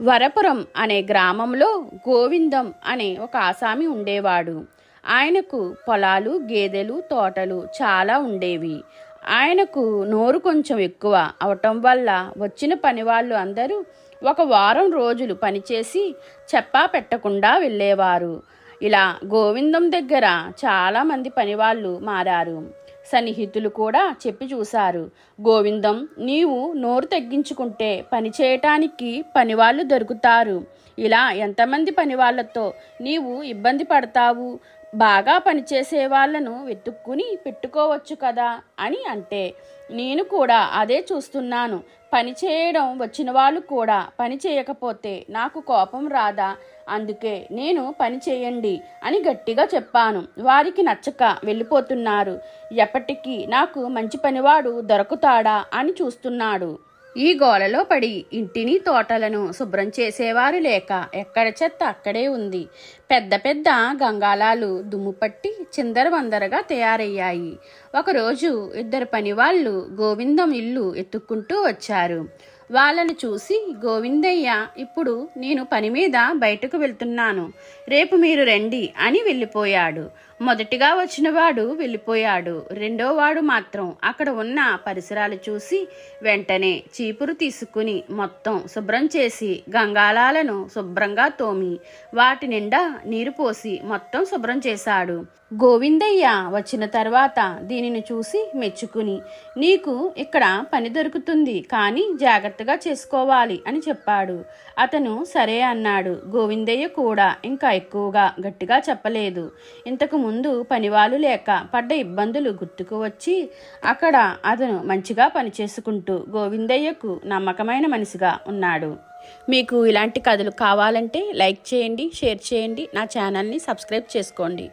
వరపురం అనే గ్రామంలో గోవిందం అనే ఒక ఆసామి ఉండేవాడు. ఆయనకు పొలాలు, గేదెలు, తోటలు చాలా ఉండేవి. ఆయనకు నోరు కొంచెం ఎక్కువ అవటం వల్ల వచ్చిన పనివాళ్ళు అందరూ ఒక వారం రోజులు పనిచేసి చెప్పా పెట్టకుండా వెళ్ళేవారు. ఇలా గోవిందం దగ్గర చాలామంది పనివాళ్ళు మారారు. సన్నిహితులు కూడా చెప్పి చూశారు, గోవిందం, నీవు నోరు తగ్గించుకుంటే పని చేయటానికి పనివాళ్ళు దొరుకుతారు. ఇలా ఎంతమంది పనివాళ్లతో నీవు ఇబ్బంది పడతావు, బాగా పనిచేసే వాళ్ళను వెతుక్కుని పెట్టుకోవచ్చు కదా అని అంటే, నేను కూడా అదే చూస్తున్నాను. పని చేయడం వచ్చిన వాళ్ళు కూడా పని చేయకపోతే నాకు కోపం రాదా? అందుకే నేను పని చేయండి అని గట్టిగా చెప్పాను. వారికి నచ్చక వెళ్ళిపోతున్నారు. ఎప్పటికీ నాకు మంచి పనివాడు దొరుకుతాడా అని చూస్తున్నాడు. ఈ గోలలో పడి ఇంటిని, తోటలను శుభ్రం చేసేవారు లేక ఎక్కడ చెత్త అక్కడే ఉంది. పెద్ద పెద్ద గంగాలాలు దుమ్ము పట్టి చిందరవందరగా తయారయ్యాయి. ఒకరోజు ఇద్దరు పనివాళ్ళు గోవిందం ఇల్లు ఎత్తుక్కుంటూ వచ్చారు. వాళ్ళను చూసి, గోవిందయ్య, ఇప్పుడు నేను పని మీద బయటకు వెళ్తున్నాను, రేపు మీరు రండి అని వెళ్ళిపోయాడు. మొదటిగా వచ్చినవాడు వెళ్ళిపోయాడు. రెండోవాడు మాత్రం అక్కడ ఉన్న పరిసరాలు చూసి వెంటనే చీపురు తీసుకుని మొత్తం శుభ్రం చేసి గంగాలాలను శుభ్రంగా తోమి వాటి నిండా నీరు పోసి మొత్తం శుభ్రం చేశాడు. గోవిందయ్య వచ్చిన తర్వాత దీనిని చూసి మెచ్చుకుని, నీకు ఇక్కడ పని దొరుకుతుంది, కానీ జాగ్రత్తగా చేసుకోవాలి అని చెప్పాడు. అతను సరే అన్నాడు. గోవిందయ్య కూడా ఇంకా ఎక్కువగా గట్టిగా చెప్పలేదు. ఇంతకు ముందు పనివాళ్ళు లేక పడ్డ ఇబ్బందులు గుర్తుకు వచ్చి అక్కడ అతను మంచిగా పనిచేసుకుంటూ గోవిందయ్యకు నమ్మకమైన మనిషిగా ఉన్నాడు. మీకు ఇలాంటి కథలు కావాలంటే లైక్ చేయండి, షేర్ చేయండి, నా ఛానల్ని సబ్స్క్రైబ్ చేసుకోండి.